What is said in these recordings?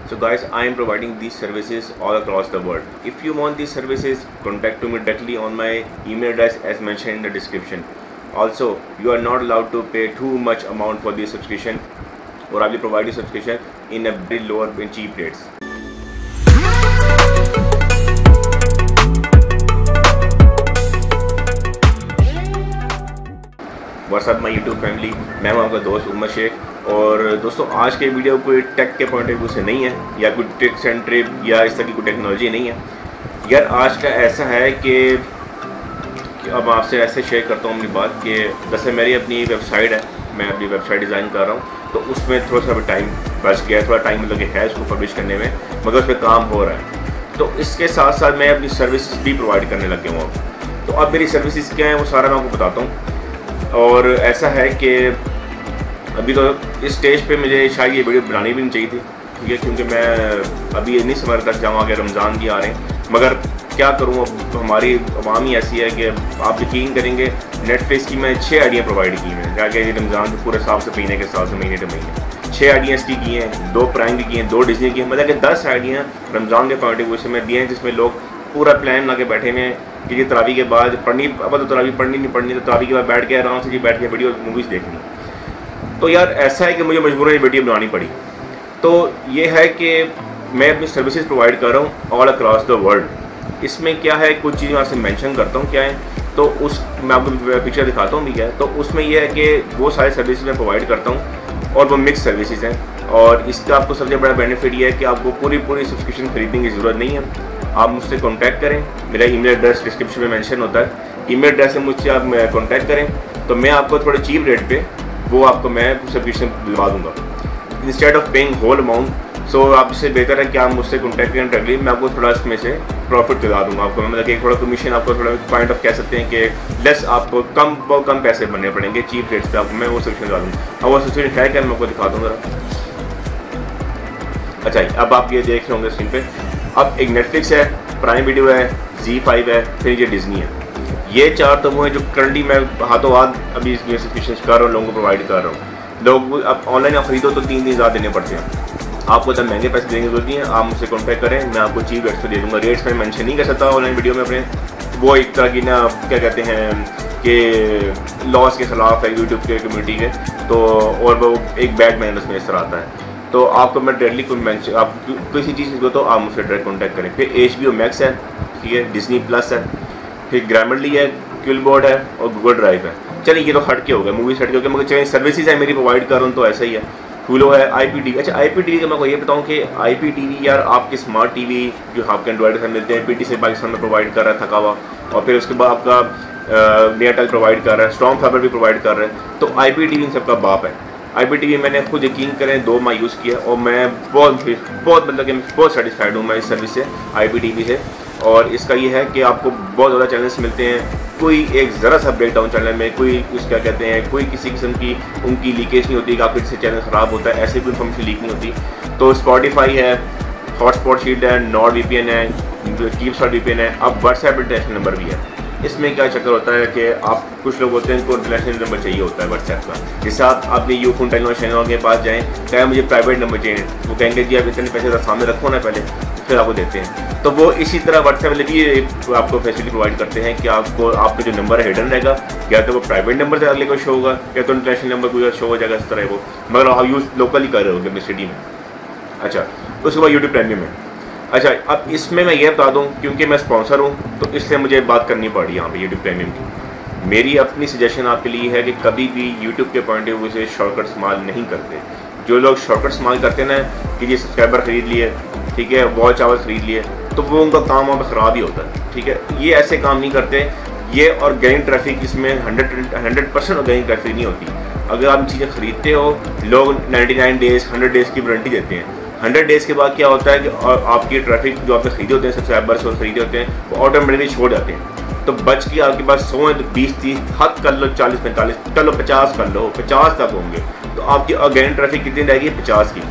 So guys, I am providing these services all across the world. If you want these services, contact to me directly on my email address as mentioned in the description. Also, you are not allowed to pay too much amount for this subscription, or I will provide you subscription in a very lower and cheap rates. What's up my YouTube family, मैं हूं आपका दोस्त उमर शेख। और दोस्तों, आज के video कोई take के पॉइंट ऑफ व्यू से नहीं है या कोई ट्रिक्स एंड ट्रिप या इस तरह की कोई टेक्नोलॉजी नहीं है यार। आज का ऐसा है कि अब आपसे ऐसे शेयर करता हूँ अपनी बात कि जैसे मेरी अपनी वेबसाइट है, मैं अपनी वेबसाइट डिज़ाइन कर रहा हूँ, तो उसमें थोड़ा सा टाइम बच गया, थोड़ा टाइम मतलब कि है उसको पब्लिश करने में, मगर उस पर काम हो रहा है। तो इसके साथ साथ मैं अपनी सर्विसेज भी प्रोवाइड करने लग गया हूँ अब। तो अब मेरी सर्विसेज क्या हैं वो सारा मैं आपको बताता हूँ। और ऐसा है कि अभी तो इस स्टेज पे मुझे शायद ये वीडियो बनानी भी नहीं चाहिए थी, ठीक है, क्योंकि मैं अभी नहीं समझ तक जाऊँ, आगे रमज़ान भी आ रहे हैं, मगर क्या करूँ, अब हमारी अवाम ही ऐसी है कि आप यकीन करेंगे नेटफ्लिक्स की मैं 6 आइडियाँ प्रोवाइड की हैं, जाके रमज़ान के पूरे साल से महीने के साल से महीने टू महीने 6 आइडियाँ इसकी की हैं, 2 प्राइम की हैं, 2 डिज्नी की हैं, मतलब कि 10 आइडियाँ रमज़ान के पॉइंट ऑफ व्यू से मैं दिए हैं, जिसमें लोग पूरा प्लान ला के बैठे हुए हैं कि ये तरावी के बाद पढ़नी, अब तो तरावी पढ़नी नहीं पढ़नी, तो तरावी के बाद बैठ के आराम से जी बैठ के वीडियो मूवीज़ देखनी। तो यार ऐसा है कि मुझे मजबूरन ये वीडियो बनानी पड़ी। तो ये है कि मैं अपनी सर्विसेज प्रोवाइड कर रहा हूँ ऑल अक्रॉस द वर्ल्ड। इसमें क्या है, कुछ चीज़ें आपसे मेंशन करता हूँ क्या है, तो उस मैं आपको पिक्चर दिखाता हूँ भी क्या है। तो उसमें यह है कि वो सारे सर्विसेज मैं प्रोवाइड करता हूँ और वो मिक्स सर्विसेज हैं। और इसका आपको सबसे बड़ा बेनिफिट ये है कि आपको पूरी सब्सक्रिप्शन खरीदने की ज़रूरत नहीं है। आप मुझसे कांटेक्ट करें, मेरा ईमेल एड्रेस डिस्क्रिप्शन में मेंशन होता है, ईमेल एड्रेस से मुझसे आप कांटेक्ट करें, तो मैं आपको थोड़े चीप रेट पे वो आपको मैं सब्सक्रिप्शन दिलवा दूँगा instead of paying whole amount. So आपसे बेहतर है कि आप मुझसे कांटेक्ट करें डायरेक्टली, मैं आपको थोड़ा इसमें से प्रॉफिट दिला दूँगा आपको, मतलब कि थोड़ा कमीशन आपको थोड़ा पॉइंट ऑफ कह सकते हैं कि लेस आपको कम पैसे बनने पड़ेंगे, चीप रेट्स पे आपको मैं वो सब्सक्रिप्शन दिला दूँगा। अब वो सब्सक्रिप्शन है क्या, मैं आपको दिखा दूँगा। अच्छा, अब आप ये देख रहे होंगे स्क्रीन पे, अब एक नेटफ्लिक्स है, प्राइम वीडियो है, Z5 है, फिर ये डिज्नी है। ये 4 तो वो हैं जो करंटली मैं हाथों हाथ अभी इसकी सब्सक्रिप्शन कर रहा हूँ, लोगों को प्रोवाइड कर रहा हूँ। लोग अब ऑनलाइन आप खरीदो तो 3 ज़्यादा देने पड़ते हैं, आपको तब महंगे पैसे देने की जरूरत नहीं है। आप मुझसे कॉन्टैक्ट करें, मैं आपको चीप रेट्स पे दे दूँगा। रेट्स में मेंशन नहीं कर सकता ऑनलाइन वीडियो में अपने, वो एक तरह की ना क्या कहते हैं कि लॉस के खिलाफ है यूट्यूब के कम्युनिटी के, तो और वो एक बैड मैनर्स में इस तरह आता है। तो आपको मैं डायरेक्टली कोई मेंशन, आप किसी चीज़ को तो आप मुझसे डायरेक्ट कॉन्टैक्ट करें। फिर HBO मैक्स है, ठीक है, डिज्नी प्लस है, फिर ग्रामरली है, क्यूलबोर्ड है और गूगल ड्राइव है। चलिए ये तो हट के हो गया, मूवीज हट के हो गया, मगर चलिए सर्विसेज है मेरी प्रोवाइड कर रहा हूँ तो ऐसा ही है। हुलो है, IPTV। अच्छा, IPTV का मैं आपको ये बताऊँ कि IPTV यार आपके स्मार्ट टीवी जो आपके एंड्रॉइड से मिलते हैं, PT से पाकिस्तान में प्रोवाइड कर रहा है थका हुआ, और फिर उसके बाद आपका एयरटेल प्रोवाइड कर रहा है, स्ट्रॉन्ग फाइबर भी प्रोवाइड कर रहा है। तो IPTV इन सबका बाप है। IPTV मैंने खुद यकीन करें 2 माह यूज़ किया और मैं बहुत मतलब कि बहुत सेटिस्फाइड हूँ मैं इस सर्विस से, IPTV से। और इसका ये है कि आपको बहुत ज़्यादा चैनल्स मिलते हैं, कोई एक ज़रा सा ब्रेक डाउन चैनल में कोई उसका कहते हैं कोई किसी किस्म की उनकी लीकेज नहीं होती कि आपके किसी चैनल ख़राब होता है, ऐसी कोई इन्फॉर्मेशन लीक नहीं होती। तो स्पॉटिफाई है, हॉटस्पॉट शील्ड है, NordVPN है, KeepSpot VPN है, अब व्हाट्सएप इंटरनेशनल नंबर भी है। इसमें क्या चक्कर होता है कि आप कुछ लोग होते हैं इनको इंटरनेशनल नंबर चाहिए होता है व्हाट्सएप का। जैसे आप अपने यूफोन टेक्नोलॉजी के पास जाएँ, कहें मुझे प्राइवेट नंबर चाहिए, वो कहेंगे जी आप इतने पैसे सामने रखो ना पहले, फिर आपको देते हैं। तो वो इसी तरह व्हाट्सएप वाले भी आपको फैसिलिटी प्रोवाइड करते हैं कि आपको आपका जो नंबर है हिडन रहेगा, या तो वो प्राइवेट नंबर से अगले को शो होगा या तो इंटरनेशनल नंबर कोई शो हो जाएगा, इस तरह वो, मगर आप यूज़ लोकली कर रहे होगे अपनी सिटी में। अच्छा, उसके बाद यूट्यूब प्रीमियम है। अच्छा, अब इसमें मैं ये बता दूं, क्योंकि मैं स्पॉन्सर हूं तो इसलिए मुझे बात करनी पड़ी यहाँ पे यूट्यूब प्रीमियम की। मेरी अपनी सजेशन आपके लिए है कि कभी भी यूट्यूब के पॉइंट ऑफ व्यू से शॉर्टकट इस्तेमाल नहीं करते। जो लोग शॉर्टकट इस्तेमाल करते हैं ना कि ये सब्सक्राइबर ख़रीद लिए, ठीक है, वॉच आवर्स ख़रीद लिए, तो वो उनका काम वहाँ पर ख़राब ही होता है, ठीक है। ये ऐसे काम नहीं करते। ये ऑर्गेनिक ट्रैफिक, इसमें 100% ऑर्गेनिक ट्रैफिक नहीं होती। अगर आप चीज़ें ख़रीदते हो, लोग 99 डेज़ 100 डेज़ की वारंटी देते हैं। 100 डेज़ के बाद क्या होता है कि आपकी ट्रैफिक जो आपने खरीदे होते हैं, सब्सक्राइबर्स और खरीदे होते हैं, वो ऑटोमेटिकली छोड़ जाते हैं। तो बच के आपके पास 100 है तो 20-30 हद कर लो, 40-45, चलो 50 कर लो, 50 तक होंगे, तो आपकी ऑर्गेनिक ट्रैफिक कितनी रहेगी, 50 की।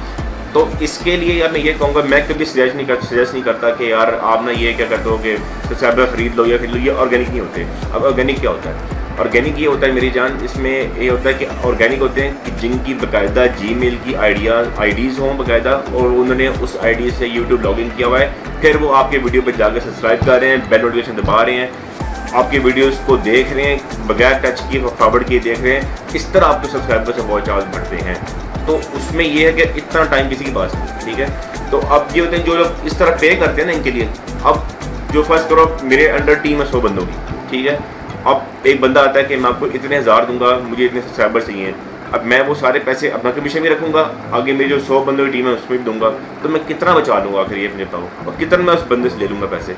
तो इसके लिए यार मैं ये कहूँगा, मैं कभी सजेस्ट नहीं करता कि यार आप ना ये क्या करते हो कि सब्सक्राइबर खरीद लो या ये ऑर्गेनिक नहीं होते। अब ऑर्गेनिक क्या होता है, ऑर्गेनिक ये होता है मेरी जान, इसमें ये होता है कि ऑर्गेनिक होते हैं कि जिनकी बाकायदा जीमेल की आईडीज़ हों बाकायदा, और उन्होंने उस आईडी से यूट्यूब लॉगिन किया हुआ है, फिर वो आपके वीडियो पर जाकर सब्सक्राइब कर रहे हैं, बेल नोटिफिकेशन दबा रहे हैं, आपके वीडियोस को देख रहे हैं, बगैर टच किए फॉरवर्ड किए देख रहे हैं, इस तरह आपके सब्सक्राइबर से वॉच आवर्स बढ़ते हैं। तो उसमें ये है कि इतना टाइम किसी के पास नहीं, ठीक है। तो अब ये होते हैं जो लोग इस तरह पे करते हैं ना इनके लिए, अब जो फर्स्ट करो मेरे अंडर टीम है 100 बंदों की, ठीक है। अब एक बंदा आता है कि मैं आपको इतने हज़ार दूंगा, मुझे इतने सब्सक्राइबर चाहिए, अब मैं वो सारे पैसे अपना कमीशन भी रखूंगा, आगे मेरी जो 100 बंदों की टीम है उसमें भी दूंगा, तो मैं कितना बचा लूँगा आखिर ये अपने पाऊँ, और कितना मैं उस बंदे से ले लूँगा पैसे,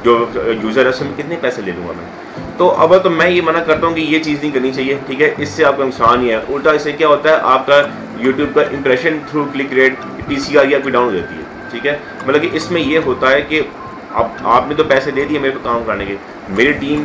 जो यूज़र है उसमें कितने पैसे ले लूँगा मैं। तो अब तो मैं ये मना करता हूँ कि ये चीज़ नहीं करनी चाहिए, ठीक है। इससे आपका नुकसान ही है, उल्टा इससे क्या होता है आपका यूट्यूब का impression through click rate TCR या कोई डाउन हो जाती है, ठीक है। मतलब कि इसमें ये होता है कि अब आपने तो पैसे दे दिए मेरे को काम करने के, मेरी टीम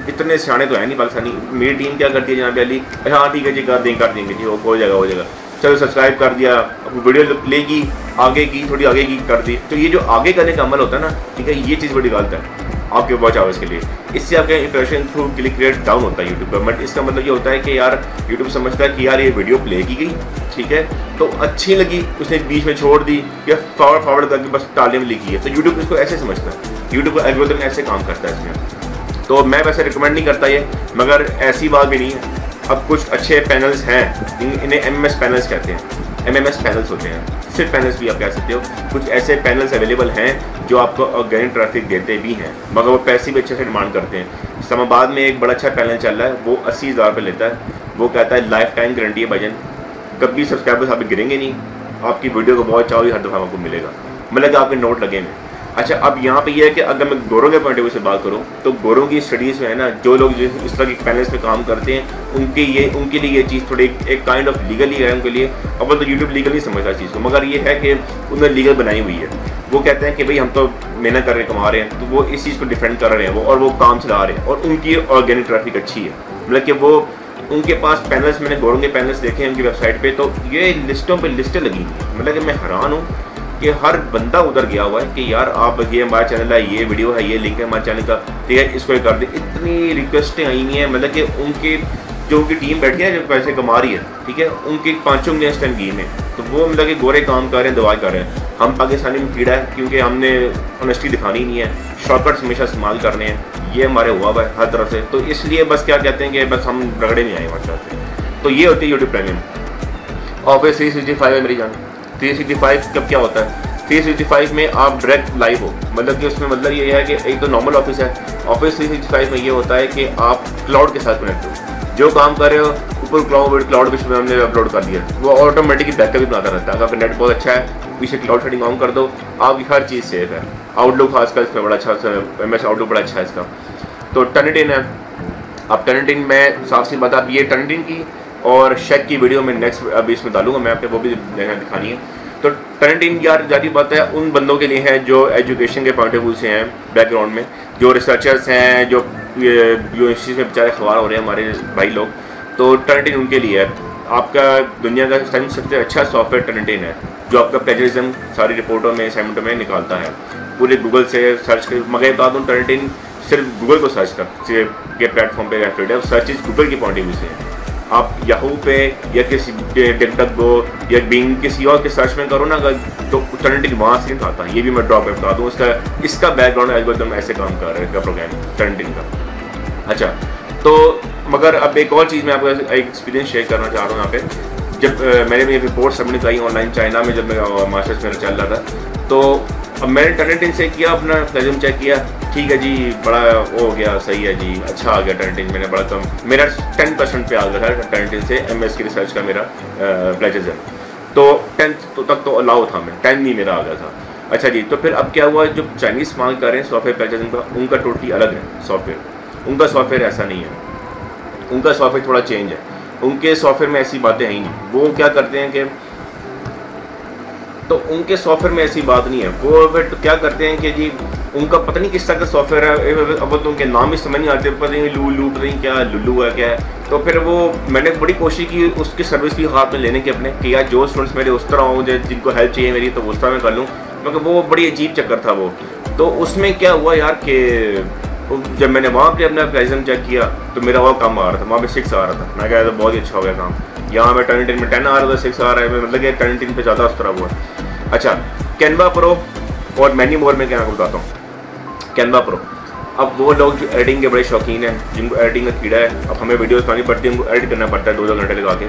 इतने सियाने तो है नहीं पाकिस्तानी, मेरी टीम क्या करती है जनाब अली, हाँ ठीक है जी कर देंगे जी, वो हो जाएगा, चलो सब्सक्राइब कर दिया, वीडियो लेगी आगे की थोड़ी आगे की कर दी। तो ये जो आगे करने का अमल होता है ना, ठीक है, ये चीज़ बड़ी गलत है आपके वॉच आवर्स के लिए। इससे आपका impression through click rate down होता है यूट्यूब पर। बट इसका मतलब ये होता है कि यार यूट्यूब समझता है कि यार ये वीडियो प्ले की गई, ठीक है, तो अच्छी लगी, उसने बीच में छोड़ दी या फॉरवर्ड करके बस टाले में लिखी है, तो यूट्यूब इसको ऐसे समझता है, यूट्यूब का एल्गोरिथम ऐसे काम करता है इसमें। तो मैं वैसे रिकमेंड नहीं करता ये, मगर ऐसी बात भी नहीं है। अब कुछ अच्छे पैनल्स हैं, इन्हें MMS पैनल्स कहते हैं, MMS पैनल्स होते हैं, सिर्फ पैनल्स भी आप कह सकते हो। कुछ ऐसे पैनल्स अवेलेबल हैं जो आपको ऑर्गेनिक ट्रैफिक देते भी हैं, मगर वो पैसे भी अच्छे से डिमांड करते हैं। इस्लामाबाद में एक बड़ा अच्छा पैनल चल रहा है, वो 80,000 रुपये लेता है, वो कहता है लाइफ टाइम गारंटी है भाईजान, कभी सब्सक्राइबर्स आप गिरेंगे नहीं, आपकी वीडियो को बहुत चाहो हर दफ़ा आपको मिलेगा, मतलब कि आपके नोट लगेंगे। अच्छा, अब यहाँ पे ये है कि अगर मैं गोरों के पॉइंट ऑफ व्यू से बात करूँ तो गोरों की स्टडीज़ में है ना, जो लोग इस तरह के पैनल्स पे काम करते हैं उनके लिए ये चीज़ थोड़ी एक काइंड ऑफ लीगल ही है उनके लिए। अब तो यूट्यूब लीगल नहीं समझता चीज़ को, मगर ये है कि उन्होंने लीगल बनाई हुई है। वो कहते हैं कि भाई हम तो मेहनत कर रहे हैं, कमा रहे हैं, तो वो इस चीज़ को डिफेंड कर रहे हैं, वो काम चला रहे हैं, और उनकी ऑर्गेनिक ट्रैफिक अच्छी है। मतलब कि वो उनके पास पैनल्स, मैंने गोरों के पैनल्स देखे हैं उनकी वेबसाइट पे, तो ये लिस्टों पे लिस्टें लगी हैं। मतलब कि मैं हैरान हूँ कि हर बंदा उधर गया हुआ है कि यार आप ये हमारा चैनल है, ये वीडियो है, ये लिंक है हमारे चैनल का, ठीक है, इसको ये कर दे। इतनी रिक्वेस्टें आई हुई हैं, मतलब कि उनकी टीम बैठी है जो पैसे कमा रही है, ठीक है, उनकी 5 उंगलियां इस टाइम गेम में, तो वो मतलब कि गोरे काम कर रहे हैं, दवाई कर रहे हैं। हम पाकिस्तानी में कीड़ा है क्योंकि हमने ऑनेस्टी दिखानी नहीं है, शॉर्टकट्स हमेशा इस्तेमाल करने हैं, ये हमारे हुआ है हर तरफ से। तो इसलिए बस क्या कहते हैं कि बस हम रगड़े नहीं आए हमारे साथ से। तो ये होती है यूट्यूब प्रीमियम। ऑफिस 365 है मेरी जान। 365 कब क्या होता है, 365 में आप डायरेक्ट लाइव हो, मतलब कि उसमें मतलब ये है कि एक तो नॉर्मल ऑफिस है, ऑफिस 365 में ये होता है कि आप क्लाउड के साथ कनेक्ट हो, जो काम कर रहे हो ऊपर क्लाउड पे हमने अपलोड कर दिया, वो ऑटोमेटिकली बैकअप भी बनाता रहता है। अगर आपका नेट बहुत अच्छा है, पीछे क्लाउड सेटिंग ऑन कर दो, आपकी हर चीज़ सेफ है। आउटलुक खासकर इसमें बड़ा अच्छा, MS आउटलुक बड़ा अच्छा है इसका। तो टर्निटिन है, आप टर्निटिन में साफ सी बात, आप ये टर्निटिन की और शेक की वीडियो में नेक्स्ट अभी इसमें डालूंगा मैं, आपको वो भी दिखानी है। तो टर्निटिन यार जारी बात है उन बंदों के लिए है जो एजुकेशन के पॉइंट ऑफ व्यू से हैं, बैकग्राउंड में जो रिसर्चर्स हैं, जो यूनिवर्सिटी में बेचारे खबर हो रहे हैं हमारे भाई लोग, तो टर्निटिन उनके लिए है। आपका दुनिया का सबसे अच्छा सॉफ्टवेयर टर्निटिन है, जो आपका प्लेजरिज्म सारी रिपोर्टों में, असाइनमेंटों में निकालता है, पूरे गूगल से सर्च कर। मगर बता दूँ टर्निटिन सिर्फ गूगल को सर्च कर के प्लेटफॉर्म पे रेफरेड है, सर्च इज गूगल के पॉइंट ऑफ व्यू से है। आप याहू पे या किसी डकडकगो या बिंग किसी और के सर्च में करो ना अगर, तो टर्निटिन वहाँ से नहीं आता। ये भी मैं ड्रॉप में बता दूँ, इसका बैकग्राउंड एल्गोरिथम ऐसे काम कर रहा है इसका प्रोग्राम टर्निटिन का। अच्छा, तो मगर अब एक और चीज़ मैं आपको एक एक्सपीरियंस शेयर करना चाह रहा हूँ यहाँ पे। जब मैंने ये रिपोर्ट सबमिट कराई ऑनलाइन चाइना में, जब मेरा मास्टर्स मेरा चल रहा था, तो अब मैंने टर्निटिन से किया, अपना रेज्यूम चेक किया, ठीक है जी, बड़ा वो हो गया, सही है जी, अच्छा आ गया टर्निटिन। मैंने बड़ा कम, मेरा 10% पे आ गया था टर्निटिन से MS की रिसर्च का मेरा प्लेजरिज्म। तो 10 तक तो अलाउ था, मैं 10 नहीं मेरा आ गया था। अच्छा जी, तो फिर अब क्या हुआ, जो चाइनीज़ मांग कर रहे हैं सॉफ्टवेयर प्लेजरिज्म का, उनका टोटली अलग है सॉफ्टवेयर। उनका सॉफ्टवेयर ऐसा नहीं है, उनका सॉफ्टवेयर थोड़ा चेंज है। उनके सॉफ्टवेयर में ऐसी बातें हैं ही नहीं। वो क्या करते हैं कि, तो उनके सॉफ्टवेयर में ऐसी बात नहीं है। वो बट क्या करते हैं कि जी उनका पता नहीं किस तरह का सॉफ्टवेयर है, अब तो उनके नाम ही समझ नहीं आते, पता नहीं लू पता नहीं क्या लुल्लू है क्या है। तो फिर वो मैंने बड़ी कोशिश की उसकी सर्विस भी हाथ में लेने की अपने, कि यार जो स्टूडेंट्स मेरे उस तरह हों, जिनको हेल्प चाहिए मेरी, तो उस तरह मैं कर लूँ, मगर वो बड़ी अजीब चक्कर था वो। तो उसमें क्या हुआ यार कि जब मैंने वहाँ पे अपना प्राइजम चेक किया तो मेरा और कम आ रहा था, वहाँ पे 6 आ रहा था। मैं कहा तो बहुत ही अच्छा हो गया काम। यहाँ पे टर्निटिन में 10 आ रहा था, 6 आ रहा है, मतलब कि टर्निटिन पे ज़्यादा असर हुआ। अच्छा, कैनवा प्रो और मैनी मोर में क्या बताता हूँ। कैनवा प्रो, अब वो लोग जो एडिटिंग के बड़े शौकीन हैं, जिनको एडिटिंग का कीड़ा है, अब हमें वीडियोस बनानी पड़ती है, उनको एडिट करना पड़ता है 2-2 घंटे लगा के।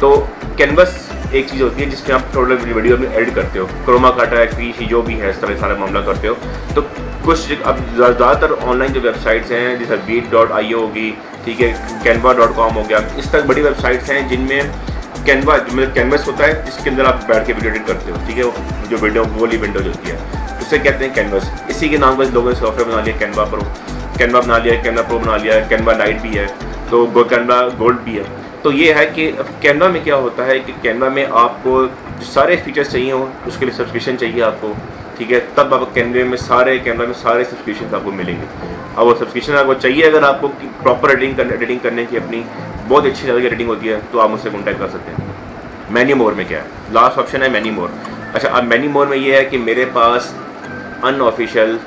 तो कैनवस एक चीज़ होती है जिसमें आप टोटल वीडियो में एडिट करते हो, क्रोमा काटा है, क्रीशी जो भी है, इस तरह सारा मामला करते हो। तो कुछ अब ज़्यादातर ऑनलाइन जो वेबसाइट्स हैं, जैसे beat.io होगी, ठीक है, canva.com हो गया, इस तरह बड़ी वेबसाइट्स हैं जिनमें कैनवा मतलब कैनवस होता है जिसके अंदर आप बैठ के वीडियो एडिट करते हो, ठीक है, जो वीडियो वाली विंडोज होती है उसे कहते हैं कैनवस। इसी के नाम पर लोगों ने सॉफ्टवेयर बना लिया कैनवा प्रो, कैनवा बना लिया, कैनवा प्रो बना लिया, कैनवा लाइट भी है, तो कैनवा गोल्ड भी है। तो ये है कि कैनवा में क्या होता है कि कैनवा में आपको जो सारे फीचर्स चाहिए हो उसके लिए सब्सक्रिप्शन चाहिए आपको, ठीक है, तब आप कैनवा में सारे सब्सक्रिप्शन आपको मिलेंगे। अब वो सब्सक्रिप्शन आपको चाहिए अगर आपको प्रॉपर एडिटिंग करने की अपनी बहुत अच्छी तरह की एडिटिंग होती है तो आप मुझसे कॉन्टैक्ट कर सकते हैं। मैनी मोर में क्या है, लास्ट ऑप्शन है मैनी मोर। अच्छा, अब मैनी मोर में ये है कि मेरे पास अनऑफिशियल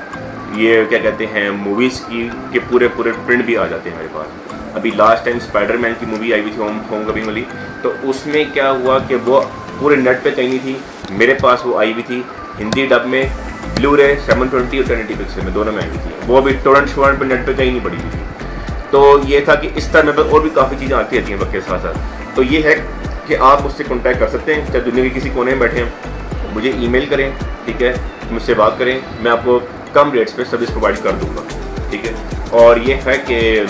ये क्या कहते हैं मूवीज़ के पूरे प्रिंट भी आ जाते हैं मेरे पास। अभी लास्ट टाइम स्पाइडरमैन की मूवी आई हुई थी होम कमिंग वाली, तो उसमें क्या हुआ कि वो पूरे नेट पे कहीं नहीं थी, मेरे पास वो आई हुई थी हिंदी डब में, ब्लू-रे 720 और 1080 पिक्सल में, दोनों में आई हुई थी। वो भी टोरेंट शोरेंट पे नेट पे कहीं नहीं पड़ी हुई थी। तो ये था कि इस तरह में और भी काफ़ी चीज़ें आती रहती हैं वक्त के साथ साथ। तो ये है कि आप मुझसे कॉन्टैक्ट कर सकते हैं, चाहे दुनिया के किसी कोने में बैठे हैं, मुझे ईमेल करें, ठीक है, मुझसे बात करें, मैं आपको कम रेट्स पे सर्विस प्रोवाइड कर दूंगा, ठीक है। और ये है कि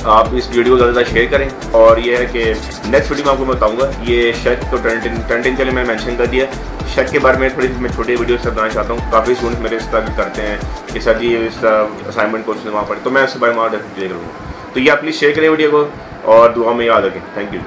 आप इस वीडियो को ज़्यादा शेयर करें, और ये है कि नेक्स्ट वीडियो में आपको बताऊंगा ये शेक तो टर्निटिन के लिए मैं मेंशन कर दिया। शेक के बारे में थोड़ी मैं छोटे वीडियो से बनाना चाहता हूँ, काफ़ी स्टूडेंट्स मेरे इस तरह करते हैं कि सर जी इस असाइनमेंट क्वेश्चन वहाँ पढ़े, तो मैं उसके बारे में और क्लियर करूँगा। तो ये आप प्लीज़ शेयर करें वीडियो को और दुआ में याद रखें। Thank you.